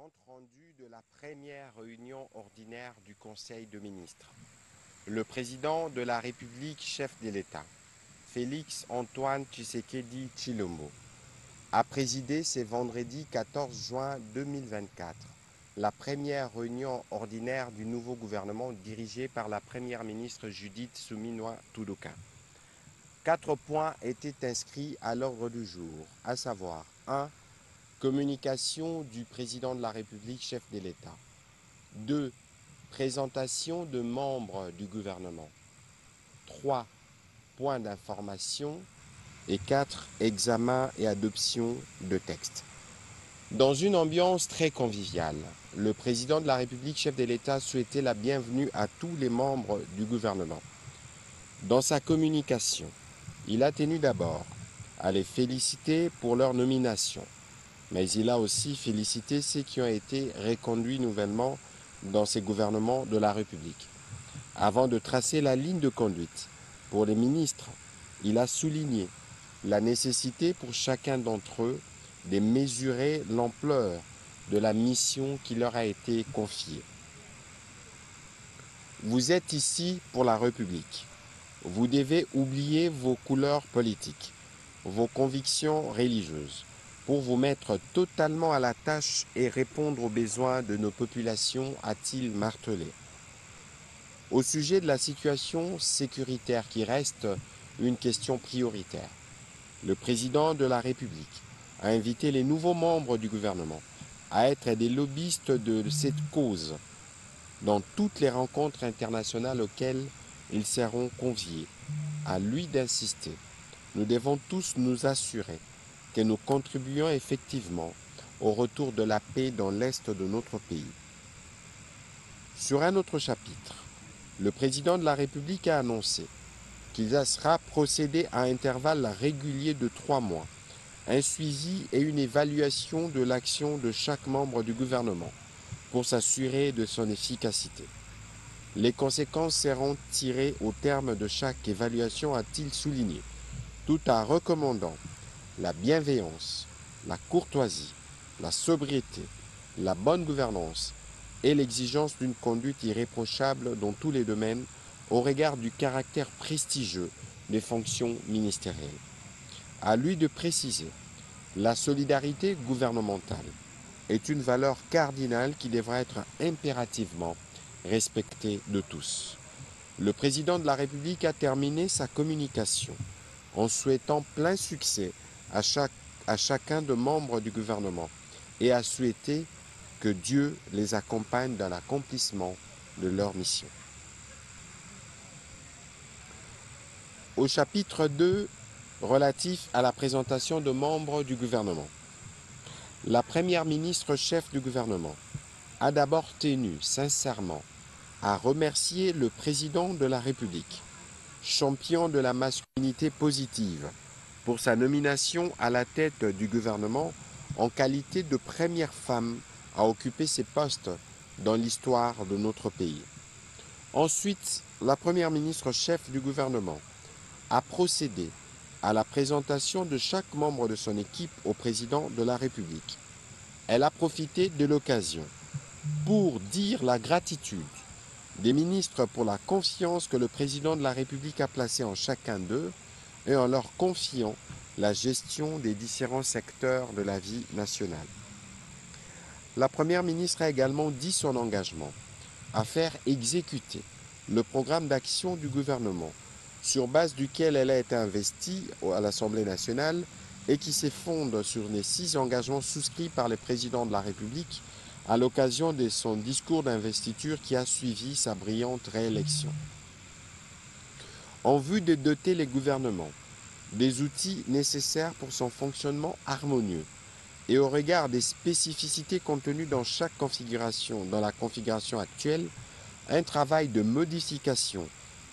Compte rendu de la première réunion ordinaire du Conseil de ministres. Le président de la République, chef de l'État, Félix Antoine Tshisekedi Tshilombo, a présidé ce vendredi 14 juin 2024 la première réunion ordinaire du nouveau gouvernement dirigé par la première ministre Judith Suminwa Turuka. 4 points étaient inscrits à l'ordre du jour, à savoir 1. Communication du président de la République, chef de l'État. 2. Présentation de membres du gouvernement. 3. Points d'information. Et 4. Examen et adoption de textes. Dans une ambiance très conviviale, le président de la République, chef de l'État, souhaitait la bienvenue à tous les membres du gouvernement. Dans sa communication, il a tenu d'abord à les féliciter pour leur nomination, mais il a aussi félicité ceux qui ont été reconduits nouvellement dans ces gouvernements de la République. Avant de tracer la ligne de conduite pour les ministres, il a souligné la nécessité pour chacun d'entre eux de mesurer l'ampleur de la mission qui leur a été confiée. Vous êtes ici pour la République. Vous devez oublier vos couleurs politiques, vos convictions religieuses, pour vous mettre totalement à la tâche et répondre aux besoins de nos populations, a-t-il martelé. Au sujet de la situation sécuritaire qui reste une question prioritaire, le président de la République a invité les nouveaux membres du gouvernement à être des lobbyistes de cette cause dans toutes les rencontres internationales auxquelles ils seront conviés. À lui d'insister. Nous devons tous nous assurer que nous contribuons effectivement au retour de la paix dans l'est de notre pays. Sur un autre chapitre, le président de la République a annoncé qu'il sera procédé à intervalles réguliers de 3 mois, un suivi et une évaluation de l'action de chaque membre du gouvernement pour s'assurer de son efficacité. Les conséquences seront tirées au terme de chaque évaluation, a-t-il souligné, tout en recommandant la bienveillance, la courtoisie, la sobriété, la bonne gouvernance et l'exigence d'une conduite irréprochable dans tous les domaines au regard du caractère prestigieux des fonctions ministérielles. À lui de préciser, la solidarité gouvernementale est une valeur cardinale qui devra être impérativement respectée de tous. Le président de la République a terminé sa communication en souhaitant plein succès à chacun des membres du gouvernement et a souhaité que Dieu les accompagne dans l'accomplissement de leur mission. Au chapitre 2, relatif à la présentation de membres du gouvernement, la première ministre chef du gouvernement a d'abord tenu sincèrement à remercier le président de la République, champion de la masculinité positive, pour sa nomination à la tête du gouvernement en qualité de première femme à occuper ces postes dans l'histoire de notre pays. Ensuite, la première ministre chef du gouvernement a procédé à la présentation de chaque membre de son équipe au président de la République. Elle a profité de l'occasion pour dire la gratitude des ministres pour la confiance que le président de la République a placée en chacun d'eux et en leur confiant la gestion des différents secteurs de la vie nationale. La première ministre a également dit son engagement à faire exécuter le programme d'action du gouvernement sur base duquel elle a été investie à l'Assemblée nationale et qui se fonde sur les 6 engagements souscrits par le président de la République à l'occasion de son discours d'investiture qui a suivi sa brillante réélection. En vue de doter les gouvernements des outils nécessaires pour son fonctionnement harmonieux et au regard des spécificités contenues dans chaque configuration, dans la configuration actuelle, un travail de modification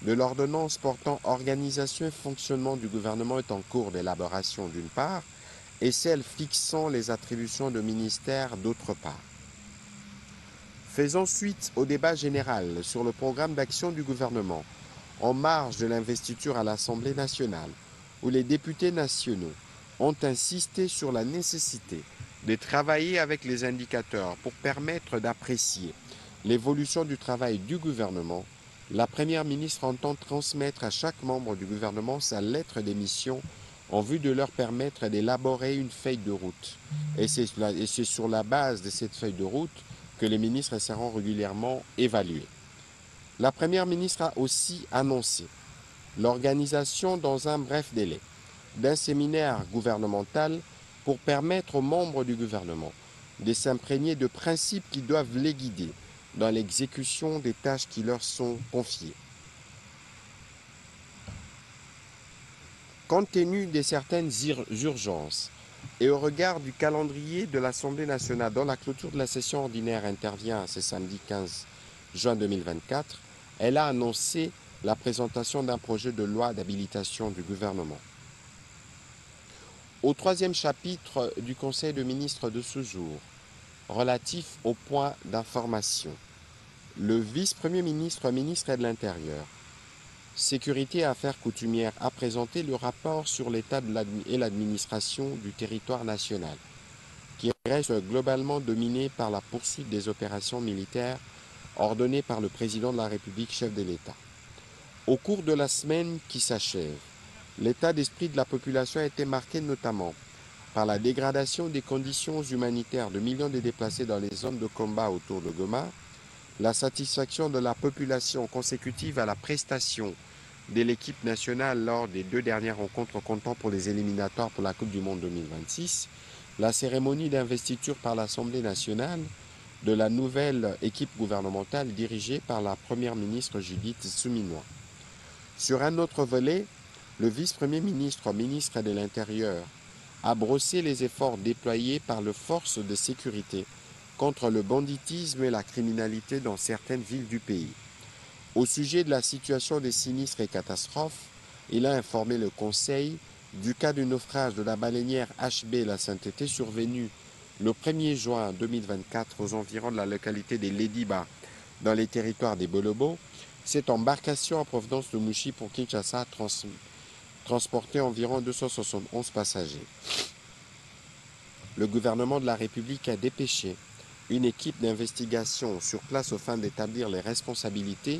de l'ordonnance portant organisation et fonctionnement du gouvernement est en cours d'élaboration d'une part, et celle fixant les attributions de ministères d'autre part. Faisons suite au débat général sur le programme d'action du gouvernement en marge de l'investiture à l'Assemblée nationale, où les députés nationaux ont insisté sur la nécessité de travailler avec les indicateurs pour permettre d'apprécier l'évolution du travail du gouvernement, la Première ministre entend transmettre à chaque membre du gouvernement sa lettre des missions en vue de leur permettre d'élaborer une feuille de route. Et c'est sur la base de cette feuille de route que les ministres seront régulièrement évalués. La Première ministre a aussi annoncé l'organisation dans un bref délai d'un séminaire gouvernemental pour permettre aux membres du gouvernement de s'imprégner de principes qui doivent les guider dans l'exécution des tâches qui leur sont confiées. Compte tenu de certaines urgences et au regard du calendrier de l'Assemblée nationale dont la clôture de la session ordinaire intervient ce samedi 15 juin 2024, elle a annoncé la présentation d'un projet de loi d'habilitation du gouvernement. Au troisième chapitre du Conseil de ministres de ce jour, relatif aux points d'information, le vice-premier ministre, ministre de l'Intérieur, Sécurité et Affaires coutumières a présenté le rapport sur l'état et l'administration du territoire national, qui reste globalement dominé par la poursuite des opérations militaires ordonnées par le président de la République, chef de l'État. Au cours de la semaine qui s'achève, l'état d'esprit de la population a été marqué notamment par la dégradation des conditions humanitaires de millions de déplacés dans les zones de combat autour de Goma, la satisfaction de la population consécutive à la prestation de l'équipe nationale lors des 2 dernières rencontres comptant pour les éliminatoires pour la Coupe du Monde 2026, la cérémonie d'investiture par l'Assemblée nationale de la nouvelle équipe gouvernementale dirigée par la Première ministre Judith Suminwa. Sur un autre volet, le vice-premier ministre, ministre de l'Intérieur, a brossé les efforts déployés par les forces de sécurité contre le banditisme et la criminalité dans certaines villes du pays. Au sujet de la situation des sinistres et catastrophes, il a informé le Conseil du cas du naufrage de la baleinière HB La Sainteté survenu le 1er juin 2024 aux environs de la localité des Lediba dans les territoires des Bolobo. Cette embarcation en provenance de Mouchi pour Kinshasa transportait environ 271 passagers. Le gouvernement de la République a dépêché une équipe d'investigation sur place afin d'établir les responsabilités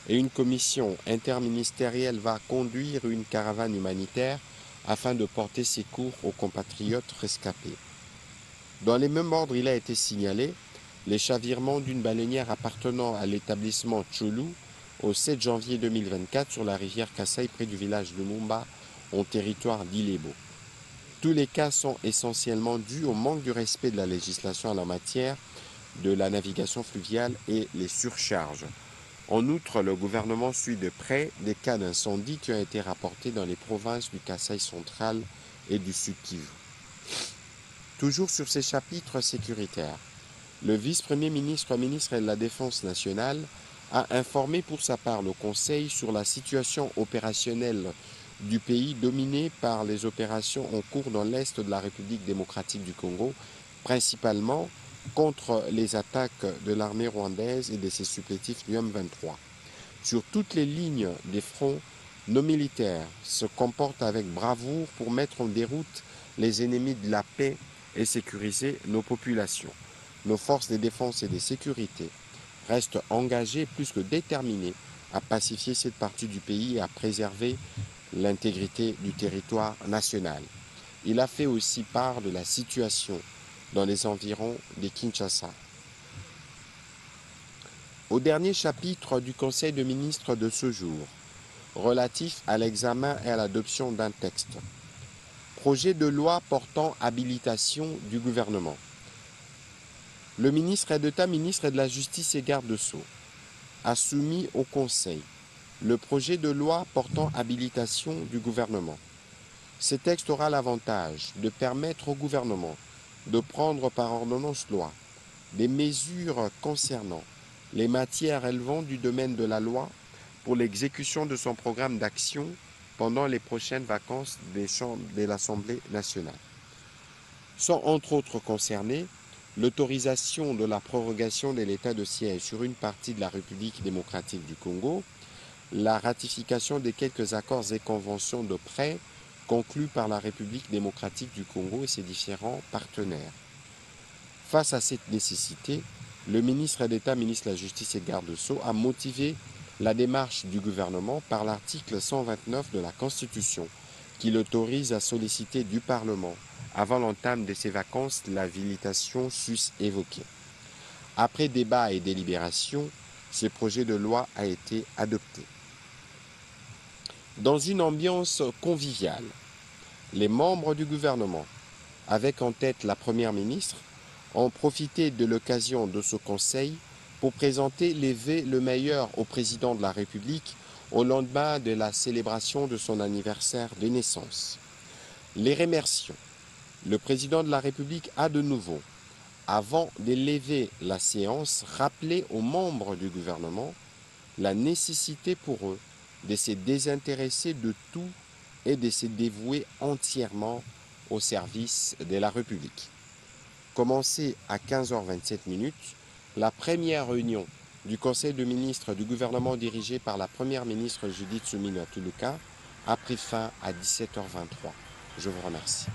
et une commission interministérielle va conduire une caravane humanitaire afin de porter secours aux compatriotes rescapés. Dans les mêmes ordres, il a été signalé les chavirements d'une baleinière appartenant à l'établissement Tchoulou au 7 janvier 2024 sur la rivière Kassai près du village de Lumumba en territoire d'Ilebo. Tous les cas sont essentiellement dus au manque du respect de la législation en la matière de la navigation fluviale et les surcharges. En outre, le gouvernement suit de près des cas d'incendie qui ont été rapportés dans les provinces du Kasaï central et du Sud Kivu. Toujours sur ces chapitres sécuritaires, le vice-premier ministre, ministre de la Défense nationale, a informé pour sa part le Conseil sur la situation opérationnelle du pays dominé par les opérations en cours dans l'est de la République démocratique du Congo, principalement contre les attaques de l'armée rwandaise et de ses supplétifs du M23. Sur toutes les lignes des fronts, nos militaires se comportent avec bravoure pour mettre en déroute les ennemis de la paix et sécuriser nos populations. Nos forces de défense et de sécurité restent engagées plus que déterminées à pacifier cette partie du pays et à préserver l'intégrité du territoire national. Il a fait aussi part de la situation dans les environs de Kinshasa. Au dernier chapitre du Conseil de ministres de ce jour, relatif à l'examen et à l'adoption d'un texte, projet de loi portant habilitation du gouvernement. Le ministre d'État, ministre de la Justice et garde de Sceaux, a soumis au Conseil le projet de loi portant habilitation du gouvernement. Ce texte aura l'avantage de permettre au gouvernement de prendre par ordonnance loi des mesures concernant les matières relevant du domaine de la loi pour l'exécution de son programme d'action pendant les prochaines vacances de l'Assemblée nationale. Sont entre autres concernés l'autorisation de la prorogation de l'état de siège sur une partie de la République démocratique du Congo, la ratification de quelques accords et conventions de prêt conclus par la République démocratique du Congo et ses différents partenaires, Face à cette nécessité, le ministre d'État, ministre de la Justice et garde-sceaux a motivé la démarche du gouvernement par l'article 129 de la Constitution qui l'autorise à solliciter du Parlement, avant l'entame de ses vacances, l'habilitation sus évoquée. Après débat et délibération, ce projet de loi a été adopté. Dans une ambiance conviviale, les membres du gouvernement, avec en tête la Première ministre, ont profité de l'occasion de ce conseil pour présenter les vœux le meilleur au président de la République au lendemain de la célébration de son anniversaire de naissance. Les remercions. Le président de la République a de nouveau, avant de lever la séance, rappelé aux membres du gouvernement la nécessité pour eux de se désintéresser de tout et de se dévouer entièrement au service de la République. Commencée à 15h27, la première réunion du Conseil de ministres du gouvernement dirigé par la Première ministre Judith Suminwa Tuluka a pris fin à 17h23. Je vous remercie.